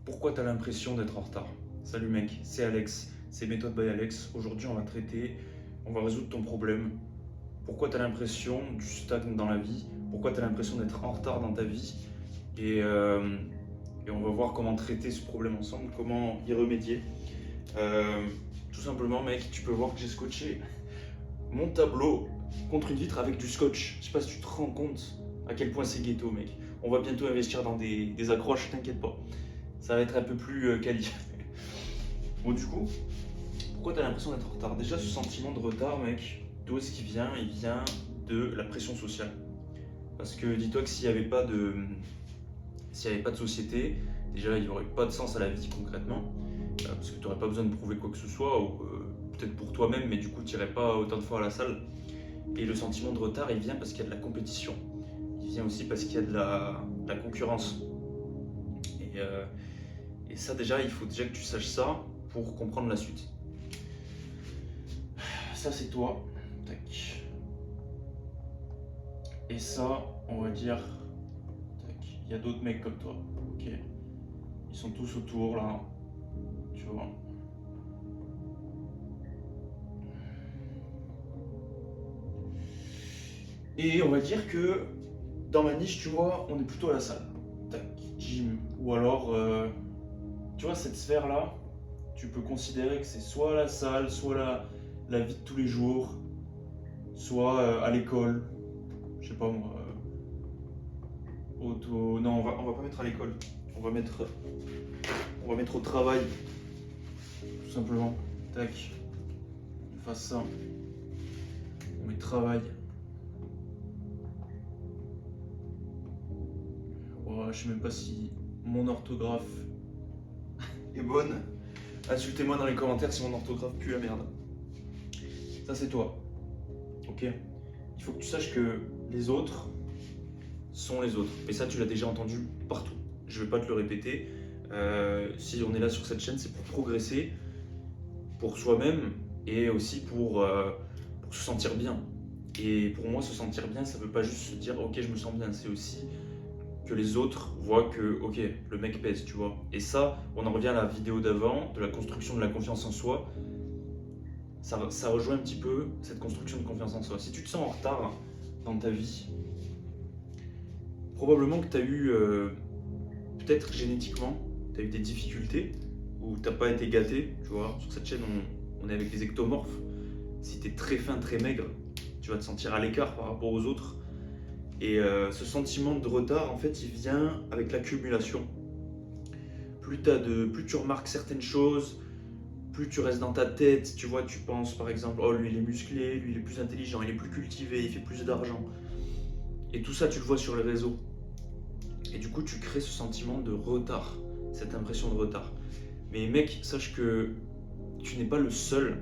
Pourquoi tu as l'impression d'être en retard? Salut mec, c'est Alex, c'est Méthode by Alex. Aujourd'hui, on va résoudre ton problème. Pourquoi tu as l'impression du stagne dans la vie? Pourquoi tu as l'impression d'être en retard dans ta vie? Et, euh, et on va voir comment traiter ce problème ensemble, comment y remédier. Euh, Tout simplement, mec, tu peux voir que j'ai scotché mon tableau contre une vitre avec du scotch. Je sais pas si tu te rends compte à quel point c'est ghetto, mec. On va bientôt investir dans des accroches, t'inquiète pas. Ça va être un peu plus quali. Bon, du coup, pourquoi tu as l'impression d'être en retard? Déjà, ce sentiment de retard, mec, d'où est-ce qu'il vient? Il vient de la pression sociale. Parce que dis-toi que s'il n'y avait pas de société, déjà, il n'y aurait pas de sens à la vie concrètement. Parce que tu n'aurais pas besoin de prouver quoi que ce soit, ou peut-être pour toi-même, mais du coup, tu n'irais pas autant de fois à la salle. Et le sentiment de retard, il vient parce qu'il y a de la compétition. Il vient aussi parce qu'il y a de la concurrence. Et, euh, et ça, déjà, il faut déjà que tu saches ça pour comprendre la suite. Ça, c'est toi. Tac. Et ça, on va dire. Tac. Il y a d'autres mecs comme toi. Ok. Ils sont tous autour là. Tu vois. Et on va dire que dans ma niche, tu vois, on est plutôt à la salle. Tac. Gym. Ou alors, tu vois, cette sphère-là, tu peux considérer que c'est soit la salle, soit la vie de tous les jours, soit à l'école. Je sais pas moi. Non, on va pas mettre à l'école. On va mettre au travail, tout simplement. Tac. On fasse ça. On met travail. Oh, je sais même pas si mon orthographe est bonne. Insultez-moi dans les commentaires si mon orthographe pue la merde. Ça, c'est toi. Ok? Il faut que tu saches que les autres sont les autres. Et ça, tu l'as déjà entendu partout. Je vais pas te le répéter. Si on est là sur cette chaîne, c'est pour progresser, pour soi-même et aussi pour se sentir bien. Et pour moi, se sentir bien, ça veut pas juste se dire ok, je me sens bien. C'est aussi que les autres voient que ok, le mec pèse, tu vois. Et ça, on en revient à la vidéo d'avant, de la construction de la confiance en soi. Ça rejoint un petit peu cette construction de confiance en soi. Si tu te sens en retard dans ta vie, probablement que tu as eu, peut-être génétiquement, tu as eu des difficultés ou tu n'as pas été gâté, tu vois. Sur cette chaîne, on est avec les ectomorphes. Si tu es très fin, très maigre, tu vas te sentir à l'écart par rapport aux autres. Et ce sentiment de retard, en fait, il vient avec l'accumulation. Plus tu remarques certaines choses, plus tu restes dans ta tête, tu vois, tu penses par exemple, oh lui il est musclé, lui il est plus intelligent, il est plus cultivé, il fait plus d'argent. Et tout ça, tu le vois sur les réseaux. Et du coup, tu crées ce sentiment de retard, cette impression de retard. Mais mec, sache que tu n'es pas le seul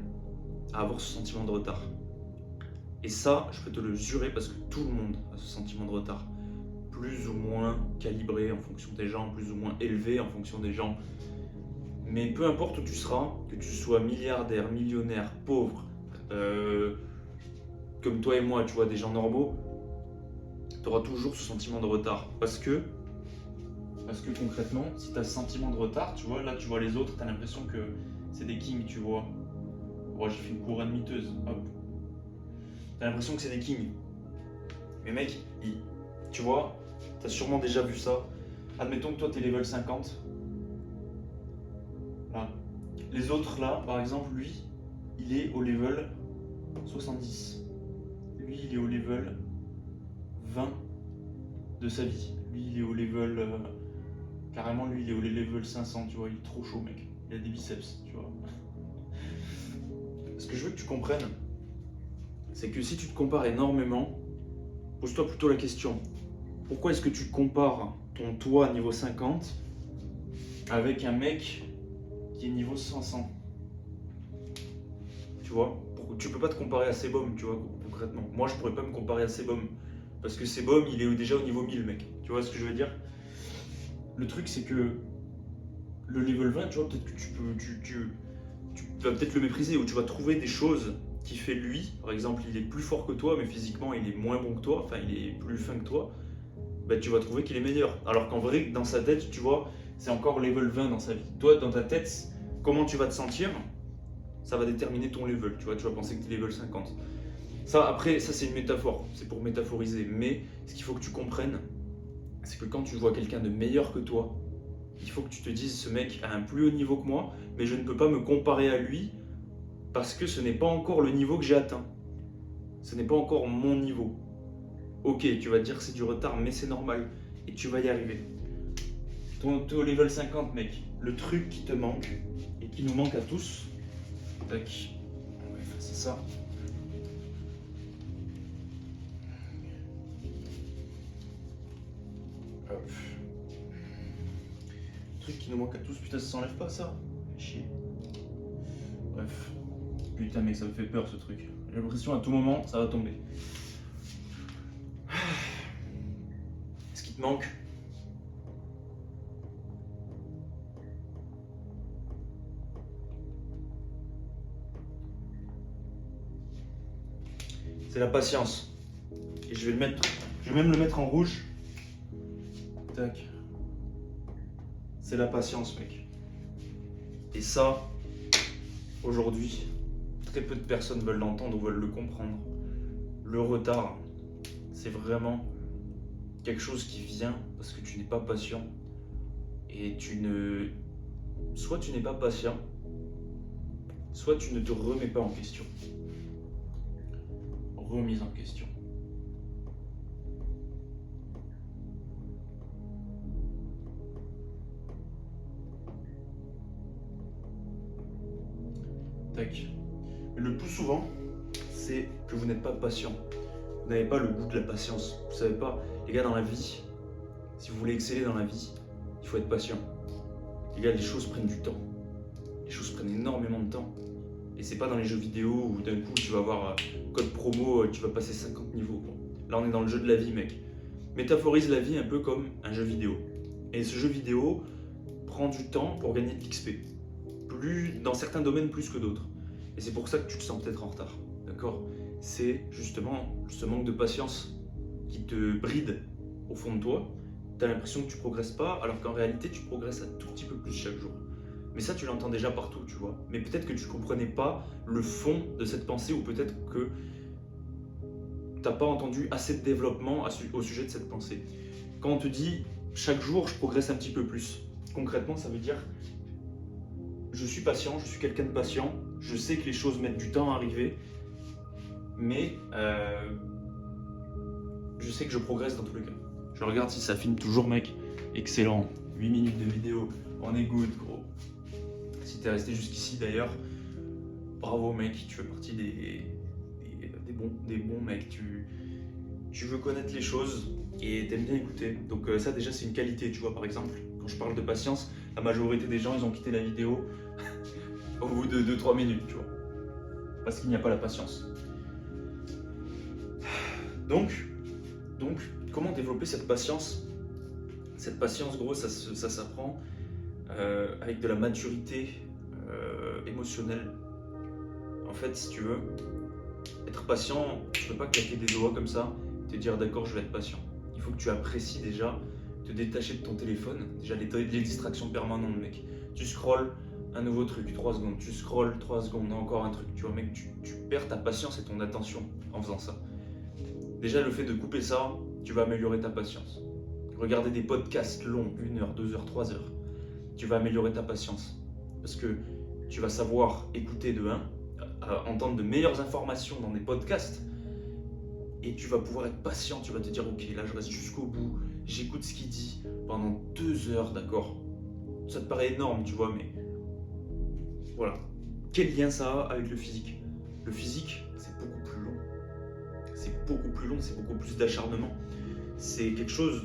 à avoir ce sentiment de retard. Et ça, je peux te le jurer parce que tout le monde a ce sentiment de retard. Plus ou moins calibré en fonction des gens, plus ou moins élevé en fonction des gens. Mais peu importe où tu seras, que tu sois milliardaire, millionnaire, pauvre, comme toi et moi, tu vois, des gens normaux, tu auras toujours ce sentiment de retard. Parce que concrètement, si tu as ce sentiment de retard, tu vois, là tu vois les autres, tu as l'impression que c'est des kings, tu vois. Moi j'ai fait une couronne miteuse, hop. Tu as l'impression que c'est des kings. Mais mec, tu vois, tu as sûrement déjà vu ça. Admettons que toi tu es level 50. Là. Les autres là, par exemple, lui, il est au level 70. Lui, il est au level 20 de sa vie. Lui, il est au level... carrément, lui, il est au level 500, tu vois. Il est trop chaud, mec. Il a des biceps, tu vois. Ce que je veux que tu comprennes, c'est que si tu te compares énormément, pose-toi plutôt la question. Pourquoi est-ce que tu compares ton toi niveau 50 avec un mec qui est niveau 500? Tu vois, tu peux pas te comparer à Sebum, tu vois, concrètement. Moi, je pourrais pas me comparer à Sebum. Parce que Sebum, il est déjà au niveau 1000, mec. Tu vois ce que je veux dire? Le truc, c'est que le level 20, tu vois, peut-être que tu vas peut-être le mépriser ou tu vas trouver des choses qui fait lui. Par exemple, il est plus fort que toi, mais physiquement, il est moins bon que toi. Enfin, il est plus fin que toi. Bah, tu vas trouver qu'il est meilleur. Alors qu'en vrai, dans sa tête, tu vois, c'est encore level 20 dans sa vie. Toi, dans ta tête, comment tu vas te sentir, ça va déterminer ton level. Tu vas penser que tu es level 50. Ça, après, ça c'est une métaphore, c'est pour métaphoriser. Mais ce qu'il faut que tu comprennes, c'est que quand tu vois quelqu'un de meilleur que toi, il faut que tu te dises, ce mec a un plus haut niveau que moi, mais je ne peux pas me comparer à lui parce que ce n'est pas encore le niveau que j'ai atteint. Ce n'est pas encore mon niveau. Ok, tu vas te dire que c'est du retard, mais c'est normal. Et tu vas y arriver. T'es au level 50, mec. Le truc qui te manque, et qui nous manque à tous. Tac. On va effacer ça. Hop. Le truc qui nous manque à tous, putain, ça s'enlève pas ça. Chier. Bref. Putain, mec, ça me fait peur ce truc. J'ai l'impression à tout moment, ça va tomber. Ce qui te manque, c'est la patience. Et je vais même le mettre en rouge. Tac. C'est la patience, mec. Et ça, aujourd'hui, très peu de personnes veulent l'entendre ou veulent le comprendre. Le retard, c'est vraiment quelque chose qui vient parce que tu n'es pas patient. Et soit tu n'es pas patient, soit tu ne te remets pas en question. Remise en question. Tac. Mais le plus souvent, c'est que vous n'êtes pas patient. Vous n'avez pas le goût de la patience. Vous savez pas, les gars, dans la vie, si vous voulez exceller dans la vie, il faut être patient. Les gars, les choses prennent du temps. Les choses prennent énormément de temps. Et c'est pas dans les jeux vidéo où d'un coup tu vas avoir code promo, tu vas passer 50 niveaux. Bon. Là on est dans le jeu de la vie, mec. Métaphorise la vie un peu comme un jeu vidéo. Et ce jeu vidéo prend du temps pour gagner de l'XP. Dans certains domaines plus que d'autres. Et c'est pour ça que tu te sens peut-être en retard. D'accord ? C'est justement ce manque de patience qui te bride au fond de toi. Tu as l'impression que tu progresses pas, alors qu'en réalité tu progresses un tout petit peu plus chaque jour. Mais ça, tu l'entends déjà partout, tu vois. Mais peut-être que tu ne comprenais pas le fond de cette pensée, ou peut-être que tu n'as pas entendu assez de développement au sujet de cette pensée. Quand on te dit chaque jour, je progresse un petit peu plus, concrètement, ça veut dire je suis patient, je suis quelqu'un de patient, je sais que les choses mettent du temps à arriver, mais je sais que je progresse dans tous les cas. Je regarde si ça filme toujours, mec. Excellent. 8 minutes de vidéo. On est good, gros. Si t'es resté jusqu'ici d'ailleurs, bravo mec, tu fais partie des bons mecs, tu veux connaître les choses et t'aimes bien écouter. Donc ça déjà c'est une qualité, tu vois. Par exemple, quand je parle de patience, la majorité des gens ils ont quitté la vidéo au bout de 2-3 minutes, tu vois. Parce qu'il n'y a pas la patience. Donc, comment développer cette patience? Cette patience, gros, ça s'apprend avec de la maturité émotionnelle. En fait, si tu veux, être patient, tu ne peux pas claquer des doigts comme ça, te dire d'accord, je vais être patient. Il faut que tu apprécies déjà, te détacher de ton téléphone, déjà les distractions permanentes, mec. Tu scrolles, un nouveau truc, 3 secondes, tu scrolles, 3 secondes, encore un truc, tu vois, mec, tu perds ta patience et ton attention en faisant ça. Déjà, le fait de couper ça, tu vas améliorer ta patience. Regarder des podcasts longs, 1 heure, 2 heures, 3 heures, tu vas améliorer ta patience. Parce que tu vas savoir écouter de 1, entendre de meilleures informations dans des podcasts, et tu vas pouvoir être patient, tu vas te dire ok, là je reste jusqu'au bout, j'écoute ce qu'il dit pendant 2 heures, d'accord. Ça te paraît énorme, tu vois, mais voilà. Quel lien ça a avec le physique? Le physique, c'est beaucoup plus long. C'est beaucoup plus long, c'est beaucoup plus d'acharnement. C'est quelque chose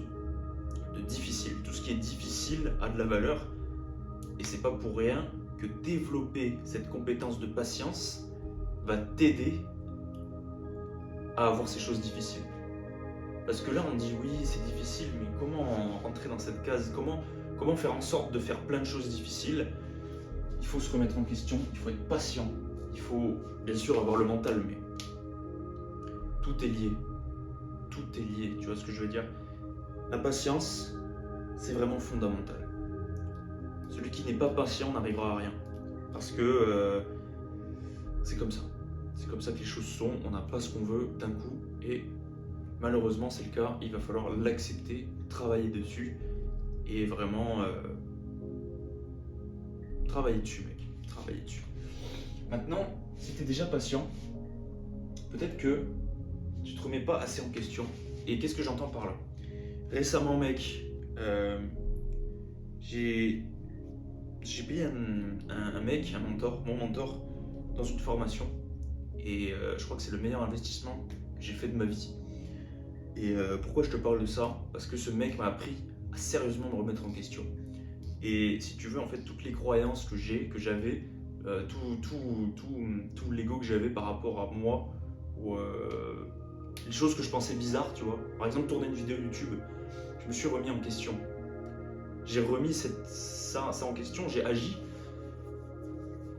de difficile. Tout ce qui est difficile a de la valeur. Et c'est pas pour rien que développer cette compétence de patience va t'aider à avoir ces choses difficiles. Parce que là, on dit oui, c'est difficile, mais comment rentrer dans cette case? Comment faire en sorte de faire plein de choses difficiles? Il faut se remettre en question, il faut être patient. Il faut bien sûr avoir le mental, mais tout est lié. Tout est lié, tu vois ce que je veux dire? La patience, c'est vraiment fondamental. Celui qui n'est pas patient n'arrivera à rien. Parce que c'est comme ça. C'est comme ça que les choses sont. On n'a pas ce qu'on veut d'un coup. Et malheureusement, c'est le cas. Il va falloir l'accepter, travailler dessus. Et vraiment travailler dessus, mec. Travailler dessus. Maintenant, si tu es déjà patient, peut-être que tu te remets pas assez en question. Et qu'est-ce que j'entends par là? Récemment, mec, j'ai payé un mec, mon mentor, dans une formation. Et je crois que c'est le meilleur investissement que j'ai fait de ma vie. Et pourquoi je te parle de ça? Parce que ce mec m'a appris à sérieusement me remettre en question. Et si tu veux, en fait, toutes les croyances que j'avais, tout l'ego que j'avais par rapport à moi, ou les choses que je pensais bizarres, tu vois. Par exemple, tourner une vidéo YouTube, je me suis remis en question. J'ai remis ça en question, j'ai agi.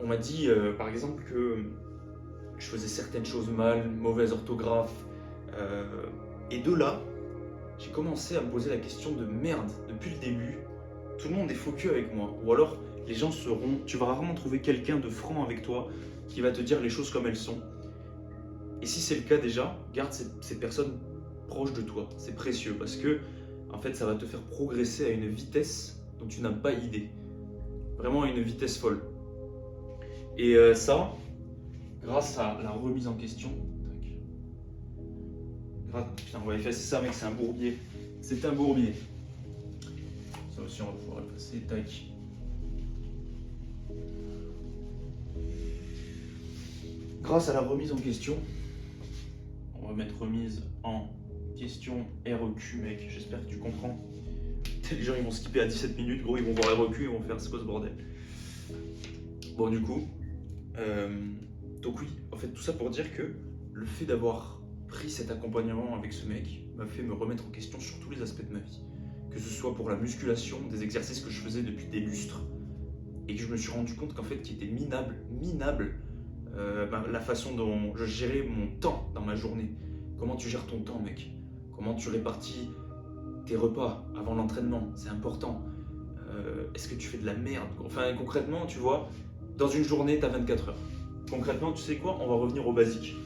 On m'a dit, par exemple, que je faisais certaines choses mal, mauvaise orthographe. Et de là, j'ai commencé à me poser la question de merde, depuis le début, tout le monde est faux cul avec moi. Ou alors, les gens tu vas rarement trouver quelqu'un de franc avec toi qui va te dire les choses comme elles sont. Et si c'est le cas déjà, garde ces personnes proches de toi. C'est précieux parce que, en fait, ça va te faire progresser à une vitesse dont tu n'as pas idée. Vraiment à une vitesse folle. Et ça, grâce à la remise en question. Putain, on va effacer ça, mec, c'est un bourbier. C'est un bourbier. Ça aussi, on va pouvoir effacer. Tac. Grâce à la remise en question, on va mettre remise en question REQ, mec. J'espère que tu comprends. Les gens, ils vont skipper à 17 minutes. Gros, ils vont voir REQ, ils vont faire c'est quoi ce bordel. Bon, du coup, donc oui, en fait, tout ça pour dire que le fait d'avoir pris cet accompagnement avec ce mec m'a fait me remettre en question sur tous les aspects de ma vie. Que ce soit pour la musculation, des exercices que je faisais depuis des lustres, et que je me suis rendu compte qu'en fait, qu'il était minable la façon dont je gérais mon temps dans ma journée. Comment tu gères ton temps, mec? Comment tu répartis tes repas avant l'entraînement? C'est important. Est-ce que tu fais de la merde? Enfin, concrètement, tu vois, dans une journée, tu as 24 heures. Concrètement, tu sais quoi? On va revenir au basique.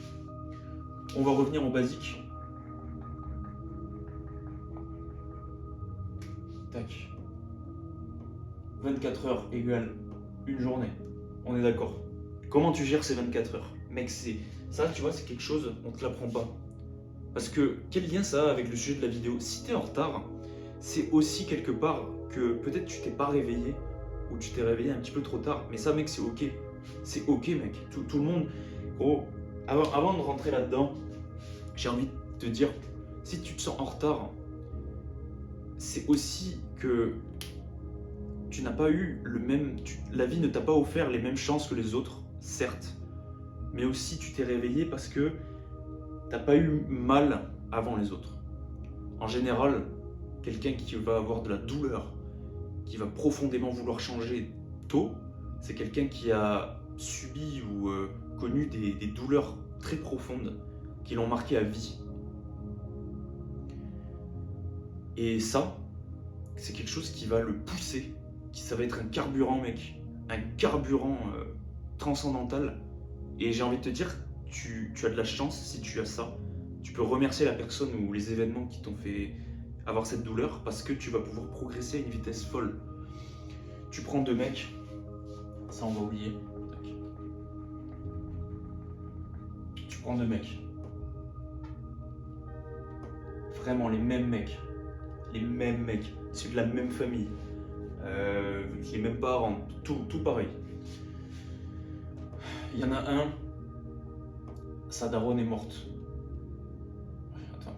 Tac. 24 heures égale une journée. On est d'accord. Comment tu gères ces 24 heures? Mec, ça, tu vois, c'est quelque chose, on te l'apprend pas. Parce que quel lien ça a avec le sujet de la vidéo? Si tu es en retard, c'est aussi quelque part que peut-être tu t'es pas réveillé ou tu t'es réveillé un petit peu trop tard. Mais ça, mec, c'est ok. C'est ok, mec. Tout le monde. Gros, avant de rentrer là-dedans, j'ai envie de te dire, si tu te sens en retard, c'est aussi que tu n'as pas eu la vie ne t'a pas offert les mêmes chances que les autres, certes. Mais aussi, tu t'es réveillé parce que t'as pas eu mal avant les autres. En général, quelqu'un qui va avoir de la douleur, qui va profondément vouloir changer tôt, c'est quelqu'un qui a subi ou connu des douleurs très profondes qui l'ont marqué à vie. Et ça, c'est quelque chose qui va le pousser, ça va être un carburant, mec, un carburant transcendantal. Et j'ai envie de te dire, tu as de la chance si tu as ça. Tu peux remercier la personne ou les événements qui t'ont fait avoir cette douleur parce que tu vas pouvoir progresser à une vitesse folle. Tu prends deux mecs, ça on va oublier. Tu prends deux mecs. Vraiment les mêmes mecs. Issus de la même famille. Les mêmes parents, tout pareil. Il y en a un, sa daronne est morte. Attends,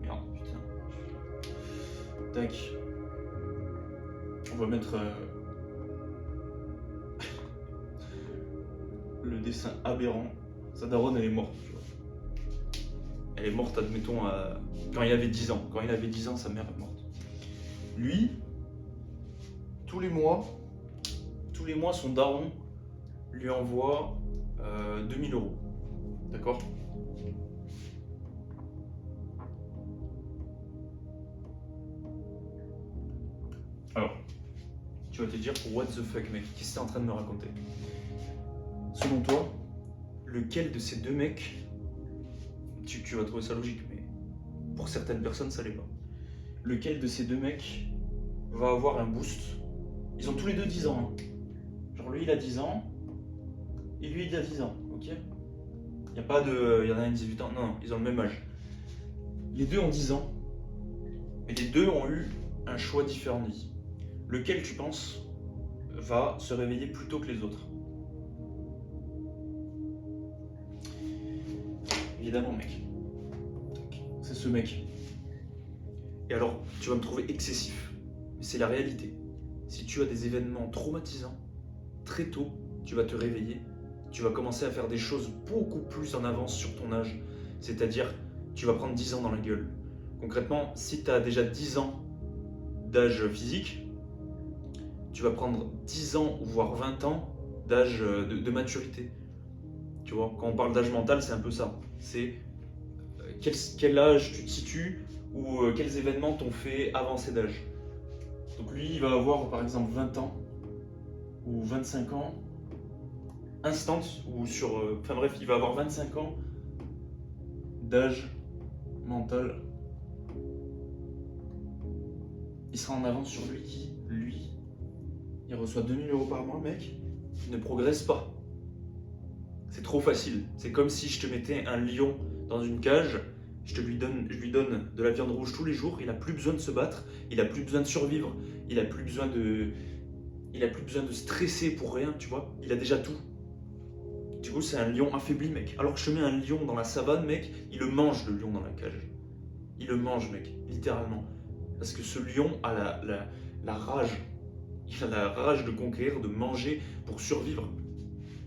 merde, putain. Tac. On va mettre le dessin aberrant. Sa daronne, elle est morte, tu vois. Elle est morte, admettons, quand il avait 10 ans. Quand il avait 10 ans, sa mère est morte. Lui, tous les mois, son daron lui envoie 2000 euros. D'accord? Alors, tu vas te dire what the fuck mec, qu'est-ce que t'es en train de me raconter? Selon toi, lequel de ces deux mecs, tu vas trouver ça logique, mais pour certaines personnes ça l'est pas. Lequel de ces deux mecs va avoir un boost? Ils ont tous les deux 10 ans. Hein. Genre lui il a 10 ans, et lui il a 10 ans, ok? Il n'y a pas de. Il y en a un 18 ans, non, ils ont le même âge. Les deux ont 10 ans, et les deux ont eu un choix différent de vie. Lequel tu penses va se réveiller plus tôt que les autres? Évidemment mec. C'est ce mec. Et alors, tu vas me trouver excessif, mais c'est la réalité. Si tu as des événements traumatisants, très tôt, tu vas te réveiller, tu vas commencer à faire des choses beaucoup plus en avance sur ton âge. C'est-à-dire, tu vas prendre 10 ans dans la gueule. Concrètement, si tu as déjà 10 ans d'âge physique, tu vas prendre 10 ans, voire 20 ans d'âge de maturité. Tu vois, quand on parle d'âge mental, c'est un peu ça. C'est quel âge tu te situes ou quels événements t'ont fait avancer d'âge. Donc lui, il va avoir par exemple 20 ans ou 25 ans, instant, ou sur... Enfin bref, il va avoir 25 ans d'âge mental. Il sera en avance sur lui qui, lui, il reçoit 2000 € par mois, mec, il ne progresse pas. C'est trop facile. C'est comme si je te mettais un lion dans une cage, je lui donne de la viande rouge tous les jours, il n'a plus besoin de se battre, il n'a plus besoin de survivre, il n'a plus besoin de stresser pour rien, tu vois, il a déjà tout. Du coup, c'est un lion affaibli, mec. Alors que je te mets un lion dans la savane, mec, il le mange, le lion dans la cage. Il le mange, mec, littéralement. Parce que ce lion a la rage. Il a la rage de conquérir, de manger pour survivre.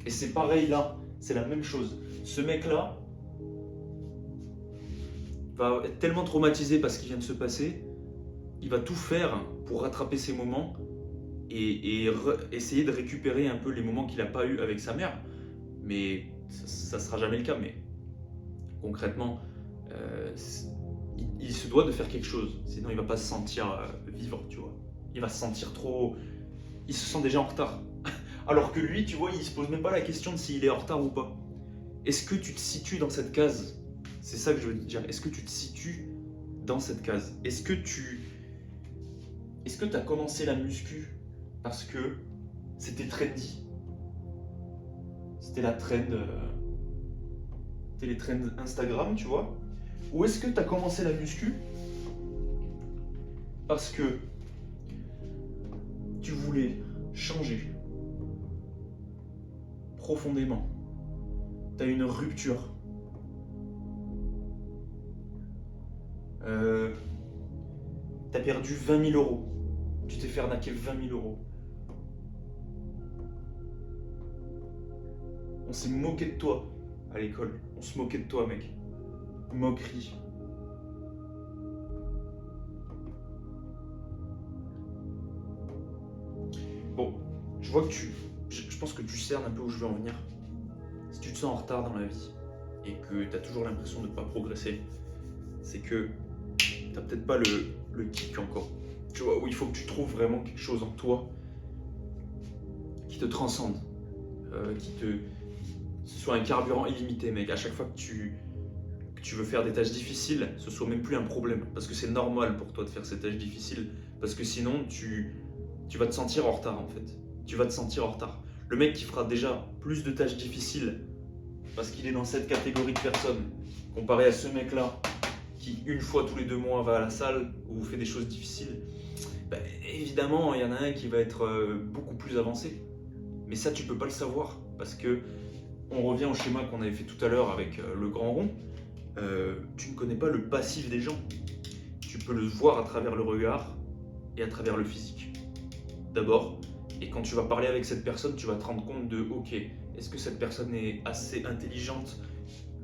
Et c'est pareil là, c'est la même chose. Ce mec-là va être tellement traumatisé par ce qui vient de se passer, il va tout faire pour rattraper ces moments et essayer de récupérer un peu les moments qu'il n'a pas eu avec sa mère. Mais ça ne sera jamais le cas. Mais concrètement, il se doit de faire quelque chose. Sinon, il ne va pas se sentir vivre, tu vois. Il va se sentir trop... Il se sent déjà en retard. Alors que lui, tu vois, il ne se pose même pas la question de s'il est en retard ou pas. Est-ce que tu te situes dans cette case? C'est ça que je veux te dire. Est-ce que tu te situes dans cette case? Est-ce que tu as commencé la muscu parce que c'était trendy? C'était la trend... C'était les trends Instagram, tu vois? Ou est-ce que tu as commencé la muscu parce que tu voulais changer profondément? Tu as une rupture. Tu as perdu 20 000 €. Tu t'es fait arnaquer 20 000 €. On s'est moqué de toi à l'école. On se moquait de toi, mec. Moquerie. Bon, je vois que je pense que tu cernes un peu où je veux en venir. Si tu te sens en retard dans la vie et que tu as toujours l'impression de ne pas progresser, c'est que tu n'as peut-être pas le kick encore. Tu vois, où il faut que tu trouves vraiment quelque chose en toi qui te transcende, ce soit un carburant illimité, mec. À chaque fois que tu veux faire des tâches difficiles, ce soit même plus un problème. Parce que c'est normal pour toi de faire ces tâches difficiles. Parce que sinon, tu vas te sentir en retard, en fait. Tu vas te sentir en retard. Le mec qui fera déjà plus de tâches difficiles, parce qu'il est dans cette catégorie de personnes, comparé à ce mec-là, qui une fois tous les 2 mois va à la salle ou fait des choses difficiles, ben, évidemment, il y en a un qui va être beaucoup plus avancé. Mais ça, tu peux pas le savoir, parce que on revient au schéma qu'on avait fait tout à l'heure avec le grand rond. Tu ne connais pas le passif des gens. Tu peux le voir à travers le regard et à travers le physique. D'abord, et quand tu vas parler avec cette personne, tu vas te rendre compte de ok, est-ce que cette personne est assez intelligente,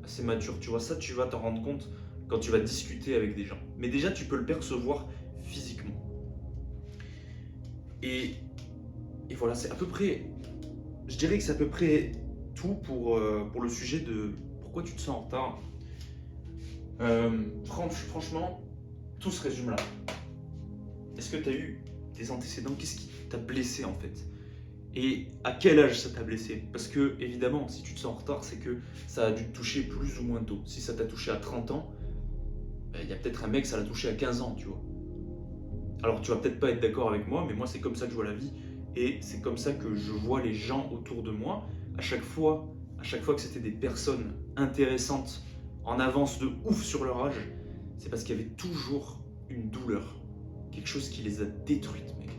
assez mature, tu vois, ça tu vas t'en rendre compte quand tu vas discuter avec des gens. Mais déjà, tu peux le percevoir physiquement. Et voilà, c'est à peu près, je dirais que c'est à peu près tout pour le sujet de pourquoi tu te sens en retard. Franchement, tout se résume là. Est-ce que tu as eu des antécédents? t'a blessé en fait. Et à quel âge ça t'a blessé? Parce que évidemment, si tu te sens en retard, c'est que ça a dû te toucher plus ou moins tôt. Si ça t'a touché à 30 ans, il y a peut-être un mec, ça l'a touché à 15 ans, tu vois. Alors tu vas peut-être pas être d'accord avec moi, mais moi c'est comme ça que je vois la vie. Et c'est comme ça que je vois les gens autour de moi. À chaque fois que c'était des personnes intéressantes, en avance de ouf sur leur âge, c'est parce qu'il y avait toujours une douleur. Quelque chose qui les a détruites, mec.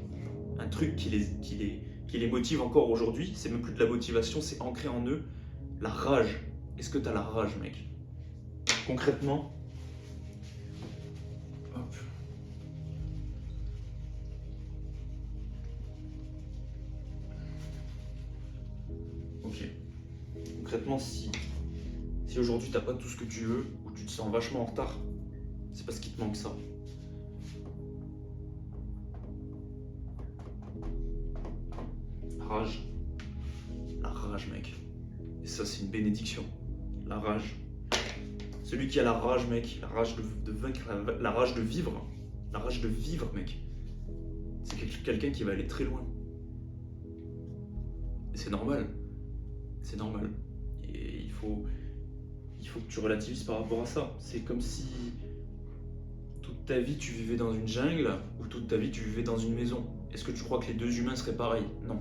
Un truc qui les motive encore aujourd'hui. C'est même plus de la motivation, c'est ancré en eux. La rage. Est-ce que t'as la rage, mec? Concrètement, hop. Ok. Concrètement, si aujourd'hui t'as pas tout ce que tu veux, ou tu te sens vachement en retard, c'est parce qu'il te manque ça. Rage. La rage, mec. Et ça, c'est une bénédiction. La rage. Celui qui a la rage, mec, la rage de vaincre, la rage de vivre. La rage de vivre, mec. C'est quelqu'un qui va aller très loin. Et c'est normal. C'est normal. Et il faut que tu relativises par rapport à ça. C'est comme si toute ta vie tu vivais dans une jungle ou toute ta vie tu vivais dans une maison. Est-ce que tu crois que les deux humains seraient pareils? Non.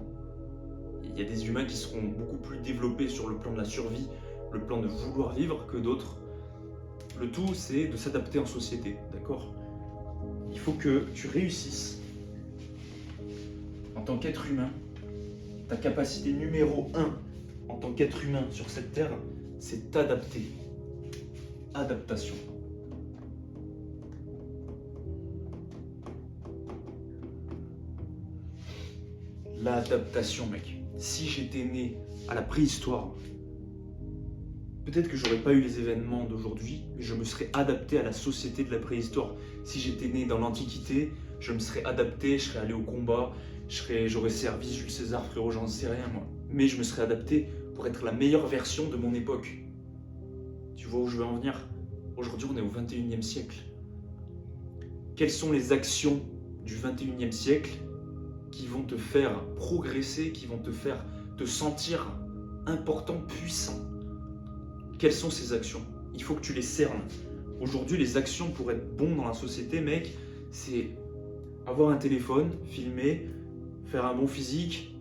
Il y a des humains qui seront beaucoup plus développés sur le plan de la survie, le plan de vouloir vivre que d'autres. Le tout, c'est de s'adapter en société, d'accord? Il faut que tu réussisses en tant qu'être humain. Ta capacité numéro 1 en tant qu'être humain sur cette terre, c'est t'adapter. Adaptation. L'adaptation, mec. Si j'étais né à la préhistoire, peut-être que j'aurais pas eu les événements d'aujourd'hui, mais je me serais adapté à la société de la préhistoire. Si j'étais né dans l'Antiquité, je me serais adapté, je serais allé au combat, j'aurais servi Jules César, frérot, j'en sais rien moi. Mais je me serais adapté pour être la meilleure version de mon époque. Tu vois où je veux en venir? Aujourd'hui, on est au 21e siècle. Quelles sont les actions du 21e siècle qui vont te faire progresser, qui vont te faire te sentir important, puissant? Quelles sont ces actions? Il faut que tu les cernes. Aujourd'hui, les actions pour être bon dans la société, mec, c'est avoir un téléphone, filmer, faire un bon physique,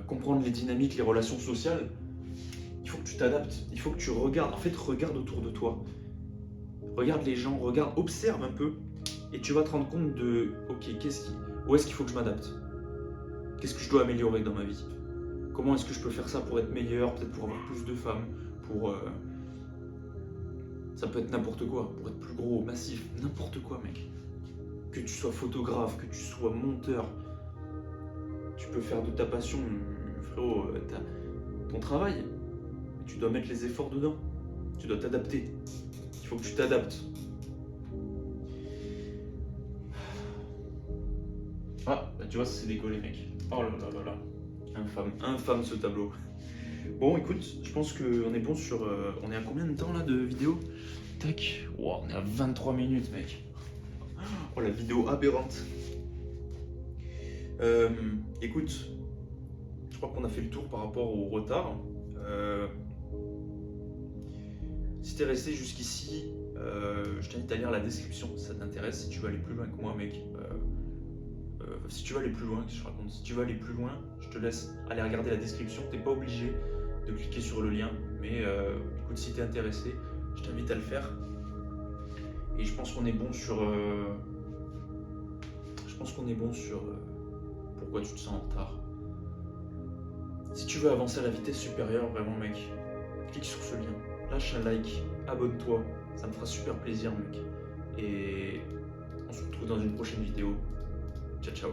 comprendre les dynamiques, les relations sociales. Il faut que tu t'adaptes, il faut que tu regardes. En fait, regarde autour de toi. Regarde les gens, regarde, observe un peu. Et tu vas te rendre compte de, ok, où est-ce qu'il faut que je m'adapte? Qu'est-ce que je dois améliorer dans ma vie? Comment est-ce que je peux faire ça pour être meilleur, peut-être pour avoir plus de femmes, ça peut être n'importe quoi, pour être plus gros, massif, n'importe quoi, mec. Que tu sois photographe, que tu sois monteur, tu peux faire de ta passion, frérot, ton travail. Tu dois mettre les efforts dedans. Tu dois t'adapter. Il faut que tu t'adaptes. Ah, bah tu vois, ça s'est décollé, mec. Oh là là là là. Infâme ce tableau. Bon, écoute, je pense qu'on est bon sur... on est à combien de temps là de vidéo? Tac. Wow, on est à 23 minutes, mec. Oh, la vidéo aberrante. Écoute, je crois qu'on a fait le tour par rapport au retard. Si t'es resté jusqu'ici, je t'invite à lire la description si ça t'intéresse, si tu veux aller plus loin que moi, mec. Si tu veux aller plus loin, qu'est-ce que je raconte? Si tu veux aller plus loin, je te laisse aller regarder la description. T'es pas obligé de cliquer sur le lien, mais écoute, si t'es intéressé, je t'invite à le faire. Et je pense qu'on est bon sur... pourquoi tu te sens en retard. Si tu veux avancer à la vitesse supérieure, vraiment, mec, clique sur ce lien, lâche un like, abonne-toi, ça me fera super plaisir, mec. Et on se retrouve dans une prochaine vidéo. Ciao, ciao.